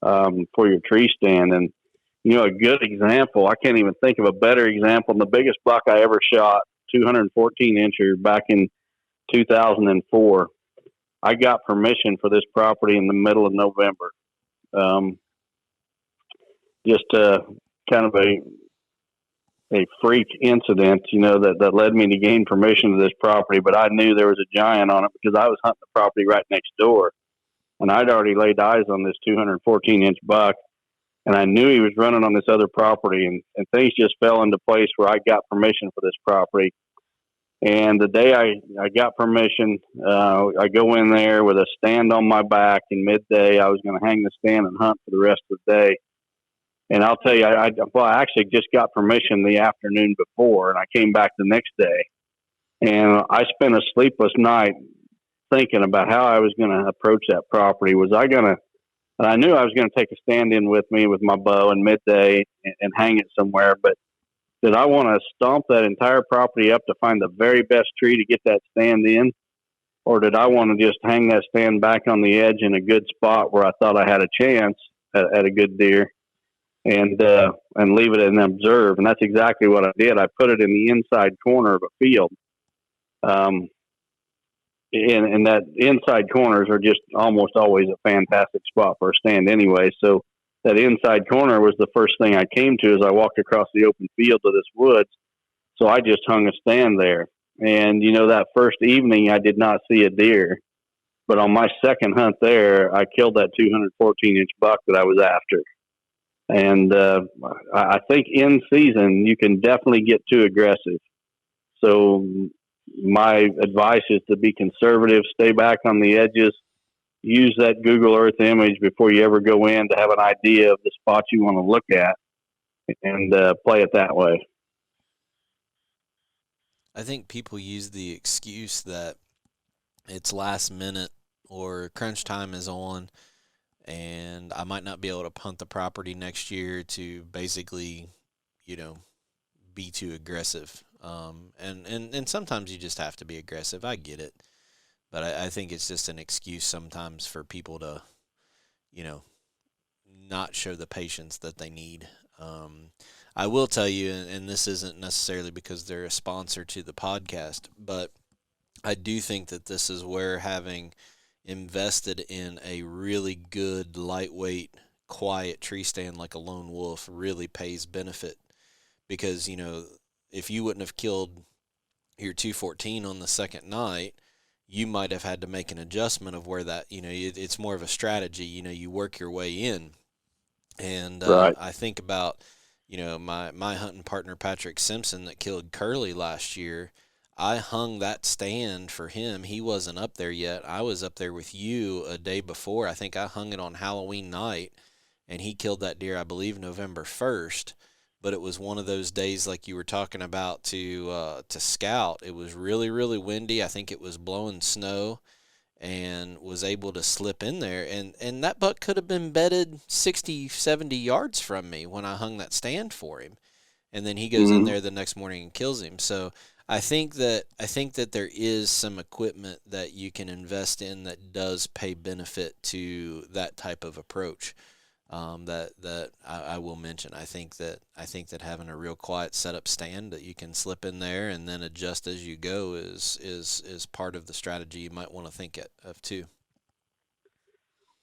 for your tree stand. And, a good example, I can't even think of a better example. The biggest buck I ever shot, 214 incher back in 2004. I got permission for this property in the middle of November. Just kind of a freak incident, that led me to gain permission to this property. But I knew there was a giant on it because I was hunting the property right next door. And I'd already laid eyes on this 214-inch buck. And I knew he was running on this other property. And things just fell into place where I got permission for this property. And the day I got permission, I go in there with a stand on my back, and midday I was going to hang the stand and hunt for the rest of the day. And I'll tell you, I actually just got permission the afternoon before, and I came back the next day. And I spent a sleepless night thinking about how I was going to approach that property. And I knew I was going to take a stand in with me with my bow and midday and hang it somewhere, but did I want to stomp that entire property up to find the very best tree to get that stand in? Or did I want to just hang that stand back on the edge in a good spot where I thought I had a chance at a good deer and leave it and observe? And that's exactly what I did. I put it in the inside corner of a field. And that inside corners are just almost always a fantastic spot for a stand anyway. So that inside corner was the first thing I came to as I walked across the open field to this woods. So I just hung a stand there. And, that first evening I did not see a deer. But on my second hunt there, I killed that 214-inch buck that I was after. And I think in season you can definitely get too aggressive. So my advice is to be conservative, stay back on the edges, use that Google Earth image before you ever go in to have an idea of the spot you want to look at, and play it that way. I think people use the excuse that it's last minute or crunch time is on and I might not be able to punt the property next year to basically, be too aggressive. And sometimes you just have to be aggressive. I get it. But I think it's just an excuse sometimes for people to, not show the patience that they need. I will tell you, and this isn't necessarily because they're a sponsor to the podcast, but I do think that this is where having invested in a really good, lightweight, quiet tree stand like a Lone Wolf really pays benefit. Because, if you wouldn't have killed your 214 on the second night, you might have had to make an adjustment of where that, it's more of a strategy. You work your way in. And right. I think about, my hunting partner, Patrick Simpson, that killed Curly last year. I hung that stand for him. He wasn't up there yet. I was up there with you a day before. I think I hung it on Halloween night, and he killed that deer, I believe, November 1st. But it was one of those days like you were talking about to scout. It was really, really windy. I think it was blowing snow, and was able to slip in there. And that buck could have been bedded 60, 70 yards from me when I hung that stand for him. And then he goes in there the next morning and kills him. So I think that there is some equipment that you can invest in that does pay benefit to that type of approach. That I will mention. I think that having a real quiet setup stand that you can slip in there and then adjust as you go is part of the strategy you might want to think of too.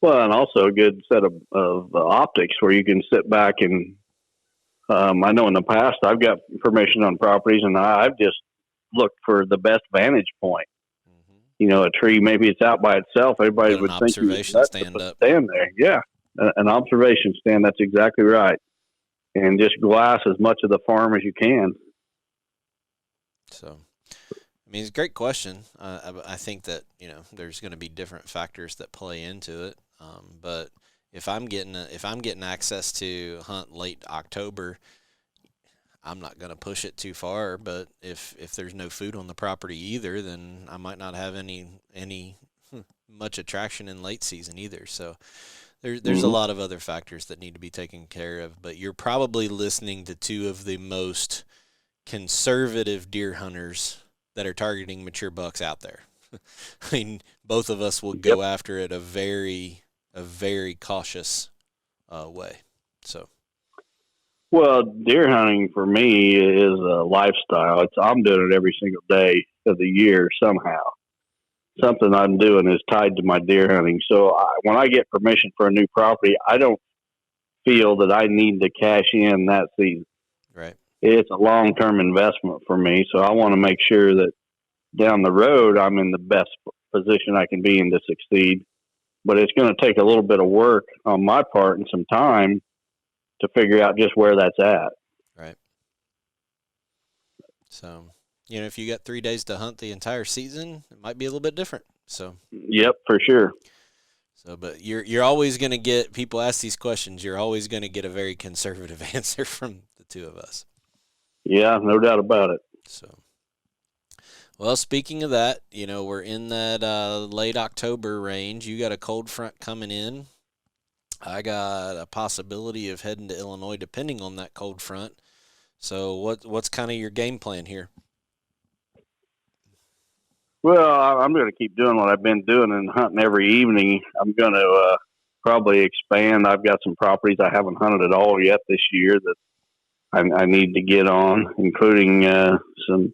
Well, and also a good set of optics where you can sit back and I know in the past I've got permission on properties and I've just looked for the best vantage point. Mm-hmm. A tree, maybe it's out by itself. Everybody would think observation stand up. Stand there, yeah. An observation stand, that's exactly right. And just glass as much of the farm as you can. So, it's a great question. I think that, there's going to be different factors that play into it. But if I'm getting access to hunt late October, I'm not going to push it too far. But if there's no food on the property either, then I might not have any much attraction in late season either. So there's a lot of other factors that need to be taken care of, but you're probably listening to two of the most conservative deer hunters that are targeting mature bucks out there. Both of us will go after it a very cautious way. So, well, deer hunting for me is a lifestyle. I'm doing it every single day of the year somehow. Something I'm doing is tied to my deer hunting. So when I get permission for a new property, I don't feel that I need to cash in that season. Right. It's a long-term investment for me. So I want to make sure that down the road, I'm in the best position I can be in to succeed. But it's going to take a little bit of work on my part and some time to figure out just where that's at. Right. So, if you got 3 days to hunt the entire season, it might be a little bit different. So. Yep, for sure. So, but you're always going to get, people ask these questions, you're always going to get a very conservative answer from the two of us. Yeah, no doubt about it. So, well, speaking of that, we're in that late October range. You got a cold front coming in. I got a possibility of heading to Illinois depending on that cold front. So what's kind of your game plan here? Well, I'm going to keep doing what I've been doing and hunting every evening. I'm going to probably expand. I've got some properties I haven't hunted at all yet this year that I need to get on, including some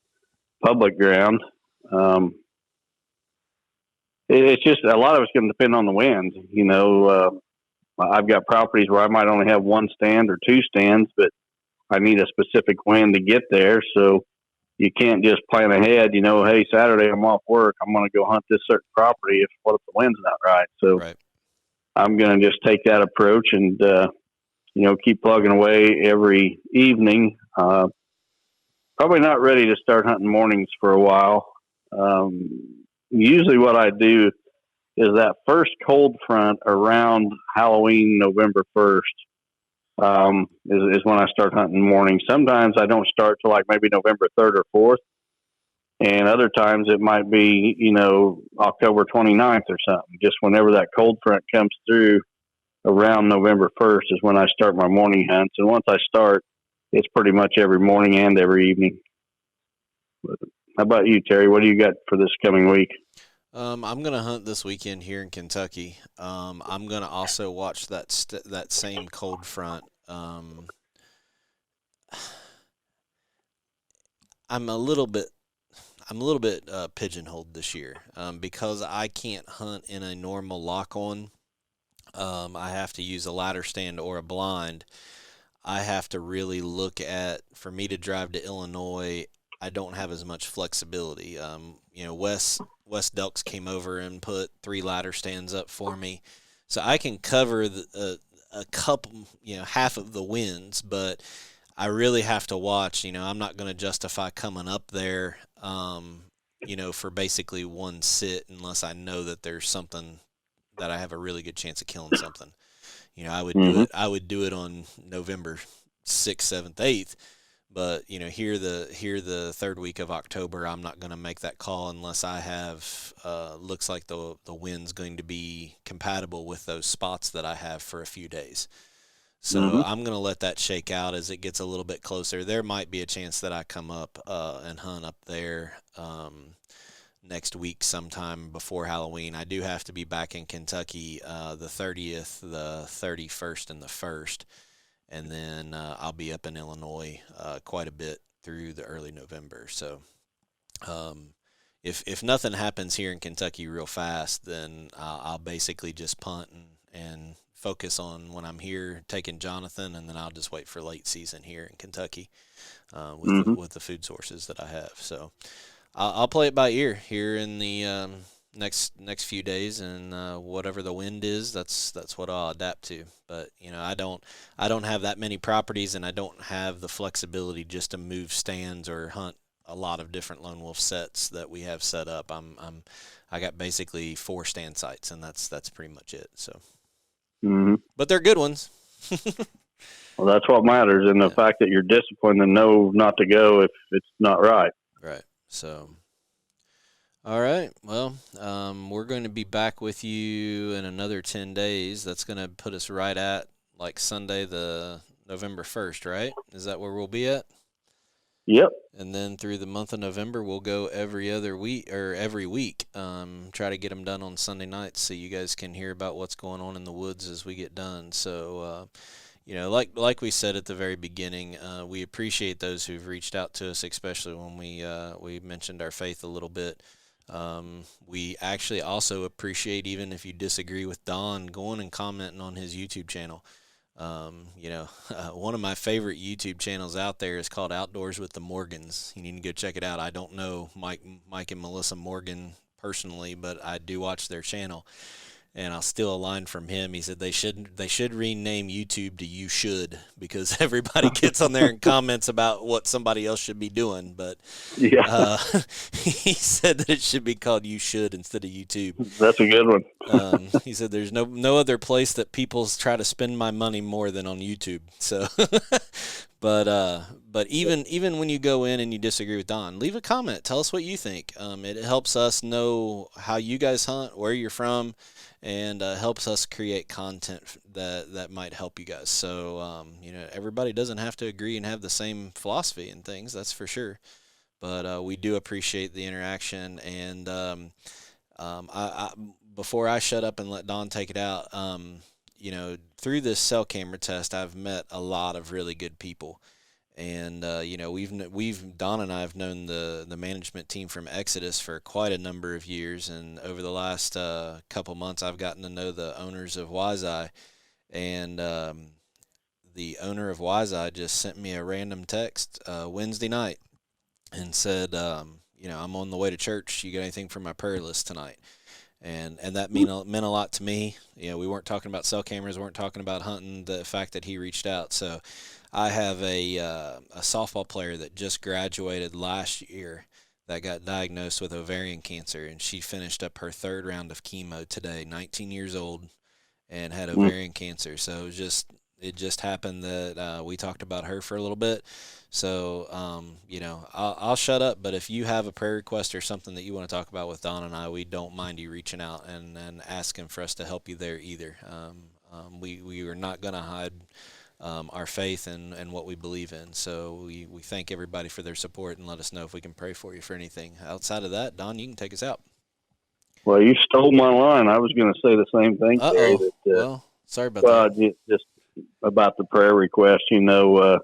public ground. It's just a lot of it's going to depend on the wind. I've got properties where I might only have one stand or two stands, but I need a specific wind to get there. So you can't just plan ahead, hey, Saturday I'm off work. I'm going to go hunt this certain property. What if the wind's not right? So right. I'm going to just take that approach and, keep plugging away every evening. probably not ready to start hunting mornings for a while. Usually what I do is that first cold front around Halloween, November 1st, is when I start hunting mornings. Sometimes I don't start till like maybe November 3rd or 4th. And other times it might be, October 29th or something. Just whenever that cold front comes through around November 1st is when I start my morning hunts. And once I start, it's pretty much every morning and every evening. But how about you, Terry? What do you got for this coming week? I'm going to hunt this weekend here in Kentucky. I'm going to also watch that same cold front. I'm a little bit pigeonholed this year because I can't hunt in a normal lock-on. I have to use a ladder stand or a blind. I have to really look at, for me to drive to Illinois, I don't have as much flexibility. Wes Delks came over and put 3 ladder stands up for me, so I can cover a couple, half of the winds, but I really have to watch. I'm not going to justify coming up there, for basically one sit unless I know that there's something that I have a really good chance of killing something. I would do it. I would do it on November 6th, 7th, 8th. But here the third week of October, I'm not going to make that call unless I have looks like the wind's going to be compatible with those spots that I have for a few days. So I'm going to let that shake out as it gets a little bit closer. There might be a chance that I come up and hunt up there next week sometime before Halloween. I do have to be back in Kentucky the 30th, the 31st, and the 1st. And then I'll be up in Illinois quite a bit through the early November. So if nothing happens here in Kentucky real fast, then I'll basically just punt and focus on when I'm here taking Jonathan, and then I'll just wait for late season here in Kentucky with the food sources that I have. So I'll play it by ear here in the next few days, and whatever the wind is, that's what I'll adapt to. But I don't have that many properties, and I don't have the flexibility just to move stands or hunt a lot of different lone wolf sets that we have set up. I got basically 4 stand sites, and that's pretty much it. So, but they're good ones. Well, that's what matters, and the fact that you're disciplined and know not to go if it's not right. Right. So. All right. Well, we're going to be back with you in another 10 days. That's going to put us right at like Sunday, the November 1st, right? Is that where we'll be at? Yep. And then through the month of November, we'll go every other week or every week. Try to get them done on Sunday nights so you guys can hear about what's going on in the woods as we get done. So, like we said at the very beginning, we appreciate those who've reached out to us, especially when we mentioned our faith a little bit. We actually also appreciate, even if you disagree with Don, going and commenting on his YouTube channel. One of my favorite YouTube channels out there is called Outdoors with the Morgans. You need to go check it out. I don't know Mike and Melissa Morgan personally, but I do watch their channel. And I'll steal a line from him. He said they should rename YouTube to You Should, because everybody gets on there and comments about what somebody else should be doing. But he said that it should be called You Should instead of YouTube. That's a good one. He said there's no other place that people try to spend my money more than on YouTube. So, but even when you go in and you disagree with Don, leave a comment. Tell us what you think. It helps us know how you guys hunt, where you're from, and helps us create content that might help you guys. So, everybody doesn't have to agree and have the same philosophy and things, that's for sure. But we do appreciate the interaction. And I before I shut up and let Don take it out, through this cell camera test, I've met a lot of really good people. And, Don and I have known the management team from Exodus for quite a number of years. And over the last couple months, I've gotten to know the owners of Wise-Eye. And the owner of Wise-Eye just sent me a random text Wednesday night and said, I'm on the way to church. You got anything for my prayer list tonight? And that meant a lot to me. You know, we weren't talking about cell cameras, we weren't talking about hunting, the fact that he reached out. So I have a softball player that just graduated last year that got diagnosed with ovarian cancer, and she finished up her 3rd round of chemo today, 19 years old, and had ovarian cancer. So it just happened that we talked about her for a little bit. So, you know, I'll shut up, but if you have a prayer request or something that you want to talk about with Don and I, we don't mind you reaching out and asking for us to help you there either. We are not going to hide our faith and what we believe in. So we thank everybody for their support and let us know if we can pray for you for anything. Outside of that, Don, you can take us out. Well, you stole my line. I was going to say the same thing, Terry. Well, sorry about that. Just about the prayer request, you know,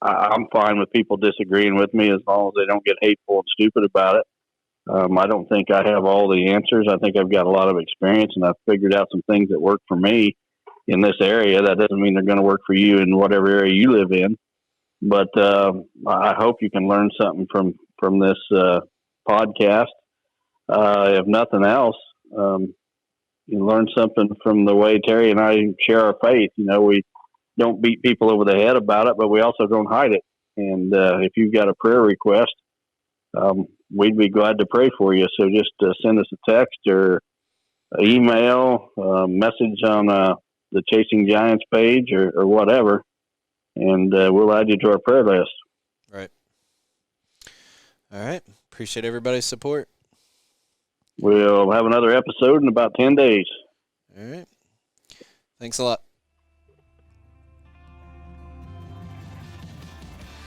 I'm fine with people disagreeing with me as long as they don't get hateful and stupid about it. I don't think I have all the answers. I think I've got a lot of experience, and I've figured out some things that work for me in this area. That doesn't mean they're going to work for you in whatever area you live in. But I hope you can learn something from this podcast. If nothing else, you learn something from the way Terry and I share our faith. You know, we don't beat people over the head about it, but we also don't hide it. And if you've got a prayer request, we'd be glad to pray for you. So just send us a text or an email, message on the Chasing Giants page or whatever, and we'll add you to our prayer list. Right. All right. Appreciate everybody's support. We'll have another episode in about 10 days. All right. Thanks a lot.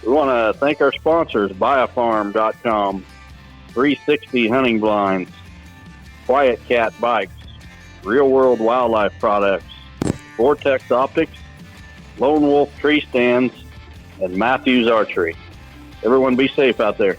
We want to thank our sponsors, BuyAFarm.com, 360 Hunting Blinds, Quiet Cat Bikes, Real World Wildlife Products, Vortex Optics, Lone Wolf Tree Stands, and Matthews Archery. Everyone be safe out there.